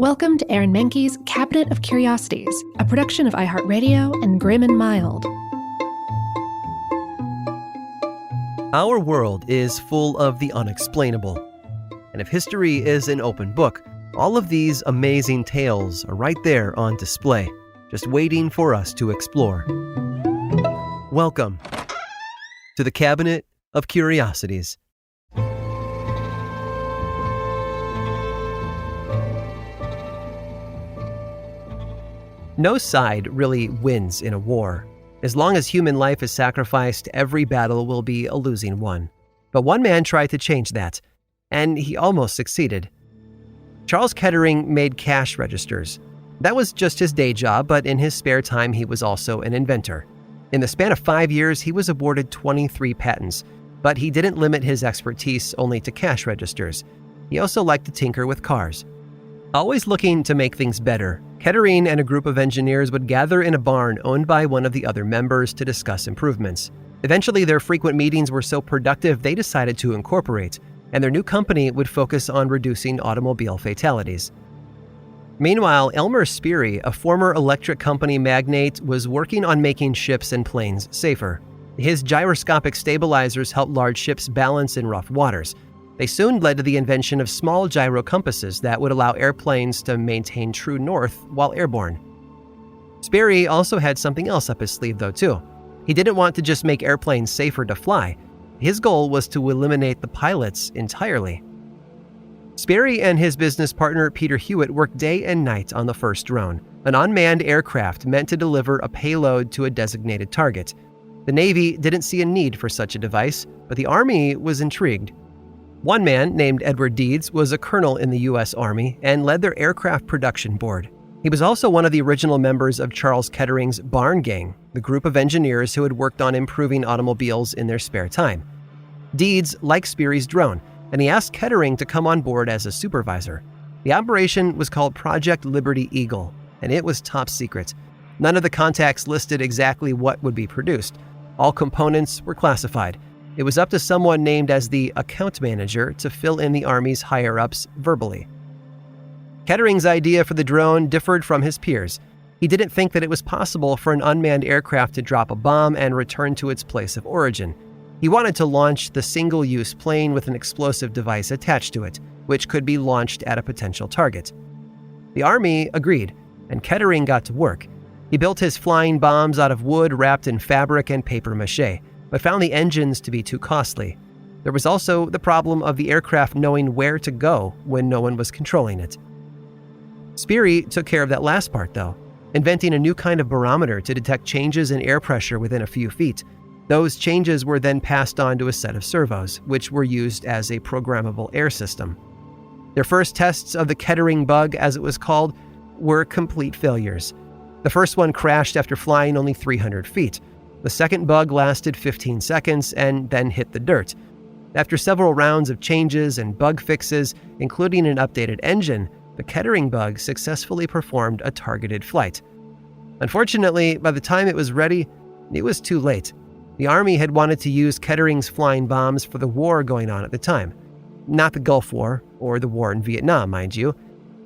Welcome to Aaron Mahnke's Cabinet of Curiosities, a production of iHeartRadio and Grim and Mild. Our world is full of the unexplainable. And if history is an open book, all of these amazing tales are right there on display, just waiting for us to explore. Welcome to the Cabinet of Curiosities. No side really wins in a war. As long as human life is sacrificed, every battle will be a losing one. But one man tried to change that, and he almost succeeded. Charles Kettering made cash registers. That was just his day job, but in his spare time, he was also an inventor. In the span of 5 years, he was awarded 23 patents, but he didn't limit his expertise only to cash registers. He also liked to tinker with cars. Always looking to make things better, Kettering and a group of engineers would gather in a barn owned by one of the other members to discuss improvements. Eventually, their frequent meetings were so productive they decided to incorporate, and their new company would focus on reducing automobile fatalities. Meanwhile, Elmer Sperry, a former electric company magnate, was working on making ships and planes safer. His gyroscopic stabilizers helped large ships balance in rough waters. They soon led to the invention of small gyro compasses that would allow airplanes to maintain true north while airborne. Sperry also had something else up his sleeve, though, too. He didn't want to just make airplanes safer to fly. His goal was to eliminate the pilots entirely. Sperry and his business partner Peter Hewitt worked day and night on the first drone, an unmanned aircraft meant to deliver a payload to a designated target. The Navy didn't see a need for such a device, but the Army was intrigued. One man, named Edward Deeds, was a colonel in the U.S. Army and led their aircraft production board. He was also one of the original members of Charles Kettering's Barn Gang, the group of engineers who had worked on improving automobiles in their spare time. Deeds liked Sperry's drone, and he asked Kettering to come on board as a supervisor. The operation was called Project Liberty Eagle, and it was top secret. None of the contacts listed exactly what would be produced. All components were classified. It was up to someone named as the account manager to fill in the Army's higher-ups verbally. Kettering's idea for the drone differed from his peers. He didn't think that it was possible for an unmanned aircraft to drop a bomb and return to its place of origin. He wanted to launch the single-use plane with an explosive device attached to it, which could be launched at a potential target. The Army agreed, and Kettering got to work. He built his flying bombs out of wood wrapped in fabric and papier-mâché, but found the engines to be too costly. There was also the problem of the aircraft knowing where to go when no one was controlling it. Sperry took care of that last part, though, inventing a new kind of barometer to detect changes in air pressure within a few feet. Those changes were then passed on to a set of servos, which were used as a programmable air system. Their first tests of the Kettering bug, as it was called, were complete failures. The first one crashed after flying only 300 feet. The second bug lasted 15 seconds and then hit the dirt. After several rounds of changes and bug fixes, including an updated engine, the Kettering bug successfully performed a targeted flight. Unfortunately, by the time it was ready, it was too late. The Army had wanted to use Kettering's flying bombs for the war going on at the time. Not the Gulf War, or the war in Vietnam, mind you.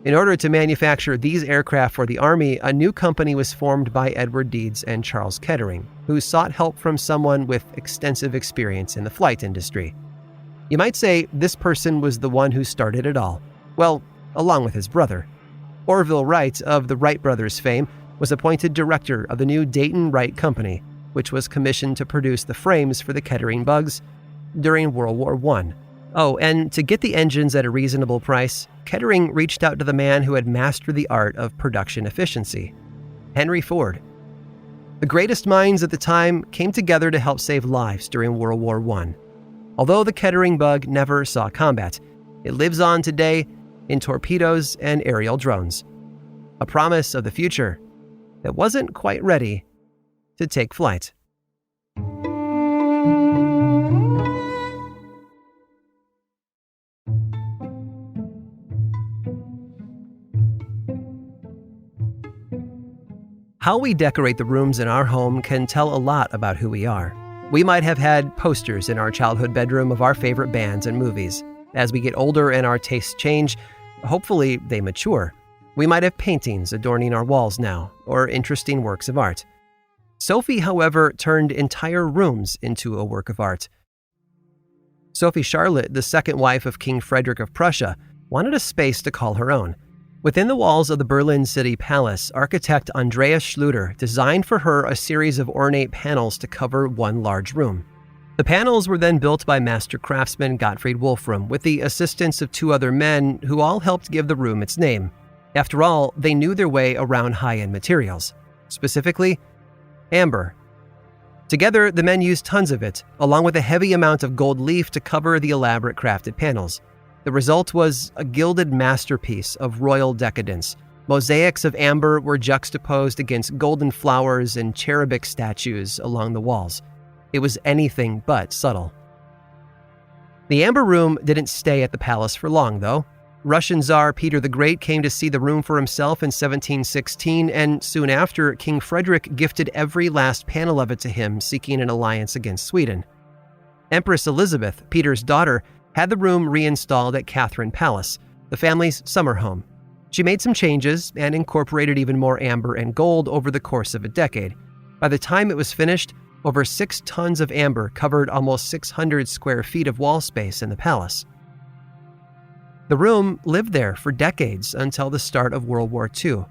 In order to manufacture these aircraft for the Army, a new company was formed by Edward Deeds and Charles Kettering, who sought help from someone with extensive experience in the flight industry. You might say this person was the one who started it all. Well, along with his brother. Orville Wright of the Wright brothers fame was appointed director of the new Dayton Wright Company, which was commissioned to produce the frames for the Kettering bugs during World War I. Oh, and to get the engines at a reasonable price, Kettering reached out to the man who had mastered the art of production efficiency, Henry Ford. The greatest minds at the time came together to help save lives during World War I. Although the Kettering bug never saw combat, it lives on today in torpedoes and aerial drones. A promise of the future that wasn't quite ready to take flight. How we decorate the rooms in our home can tell a lot about who we are. We might have had posters in our childhood bedroom of our favorite bands and movies. As we get older and our tastes change, hopefully they mature. We might have paintings adorning our walls now, or interesting works of art. Sophie, however, turned entire rooms into a work of art. Sophie Charlotte, the second wife of King Frederick of Prussia, wanted a space to call her own. Within the walls of the Berlin City Palace, architect Andreas Schluter designed for her a series of ornate panels to cover one large room. The panels were then built by master craftsman Gottfried Wolfram with the assistance of two other men who all helped give the room its name. After all, they knew their way around high-end materials, specifically amber. Together, the men used tons of it, along with a heavy amount of gold leaf to cover the elaborate crafted panels. The result was a gilded masterpiece of royal decadence. Mosaics of amber were juxtaposed against golden flowers and cherubic statues along the walls. It was anything but subtle. The Amber Room didn't stay at the palace for long, though. Russian Tsar Peter the Great came to see the room for himself in 1716, and soon after, King Frederick gifted every last panel of it to him, seeking an alliance against Sweden. Empress Elizabeth, Peter's daughter, had the room reinstalled at Catherine Palace, the family's summer home. She made some changes and incorporated even more amber and gold over the course of a decade. By the time it was finished, over 6 tons of amber covered almost 600 square feet of wall space in the palace. The room lived there for decades until the start of World War II.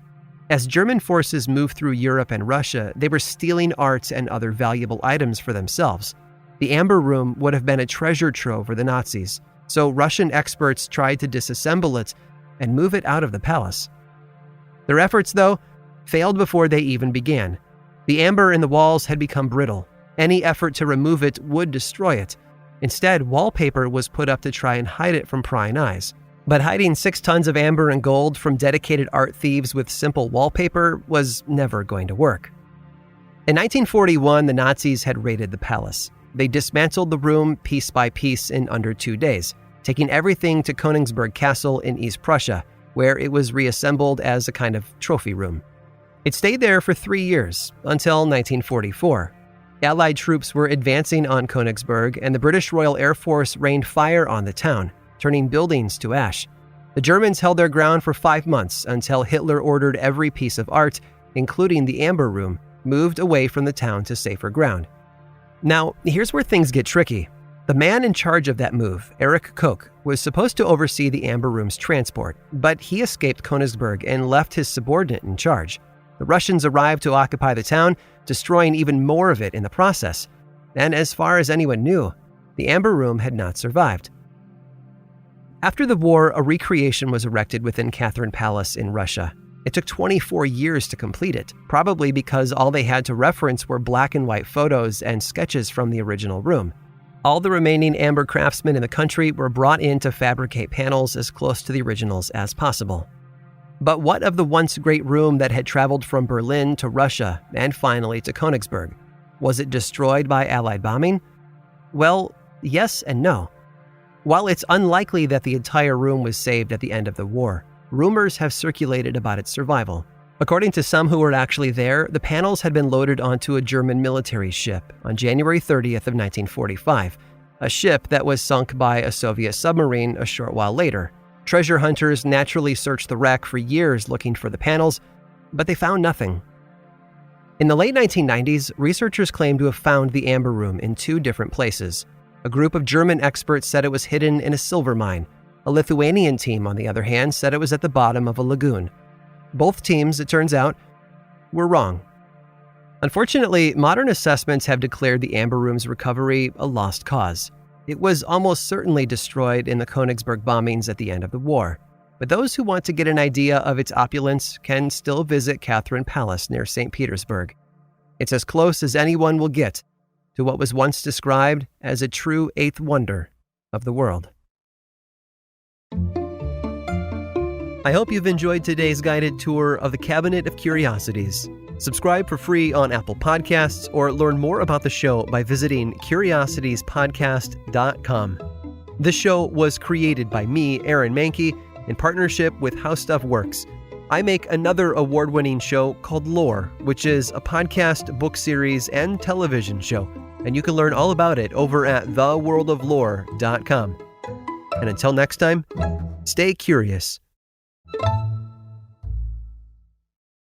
As German forces moved through Europe and Russia, they were stealing art and other valuable items for themselves. The Amber Room would have been a treasure trove for the Nazis, so Russian experts tried to disassemble it and move it out of the palace. Their efforts, though, failed before they even began. The amber in the walls had become brittle. Any effort to remove it would destroy it. Instead, wallpaper was put up to try and hide it from prying eyes. But hiding 6 tons of amber and gold from dedicated art thieves with simple wallpaper was never going to work. In 1941, the Nazis had raided the palace. They dismantled the room piece by piece in under 2 days, taking everything to Königsberg Castle in East Prussia, where it was reassembled as a kind of trophy room. It stayed there for 3 years, until 1944. Allied troops were advancing on Königsberg, and the British Royal Air Force rained fire on the town, turning buildings to ash. The Germans held their ground for 5 months until Hitler ordered every piece of art, including the Amber Room, moved away from the town to safer ground. Now, here's where things get tricky. The man in charge of that move, Erich Koch, was supposed to oversee the Amber Room's transport, but he escaped Königsberg and left his subordinate in charge. The Russians arrived to occupy the town, destroying even more of it in the process. And as far as anyone knew, the Amber Room had not survived. After the war, a recreation was erected within Catherine Palace in Russia. It took 24 years to complete it, probably because all they had to reference were black and white photos and sketches from the original room. All the remaining amber craftsmen in the country were brought in to fabricate panels as close to the originals as possible. But what of the once great room that had traveled from Berlin to Russia and finally to Königsberg? Was it destroyed by Allied bombing? Well, yes and no. While it's unlikely that the entire room was saved at the end of the war, rumors have circulated about its survival. According to some who were actually there, the panels had been loaded onto a German military ship on January 30th of 1945, a ship that was sunk by a Soviet submarine a short while later. Treasure hunters naturally searched the wreck for years looking for the panels, but they found nothing. In the late 1990s, researchers claimed to have found the Amber Room in 2 different places. A group of German experts said it was hidden in a silver mine. A Lithuanian team, on the other hand, said it was at the bottom of a lagoon. Both teams, it turns out, were wrong. Unfortunately, modern assessments have declared the Amber Room's recovery a lost cause. It was almost certainly destroyed in the Königsberg bombings at the end of the war. But those who want to get an idea of its opulence can still visit Catherine Palace near St. Petersburg. It's as close as anyone will get to what was once described as a true 8th wonder of the world. I hope you've enjoyed today's guided tour of the Cabinet of Curiosities. Subscribe for free on Apple Podcasts or learn more about the show by visiting curiositiespodcast.com. This show was created by me, Aaron Mahnke, in partnership with How Stuff Works. I make another award-winning show called Lore, which is a podcast, book series, and television show, and you can learn all about it over at theworldoflore.com. And until next time, stay curious.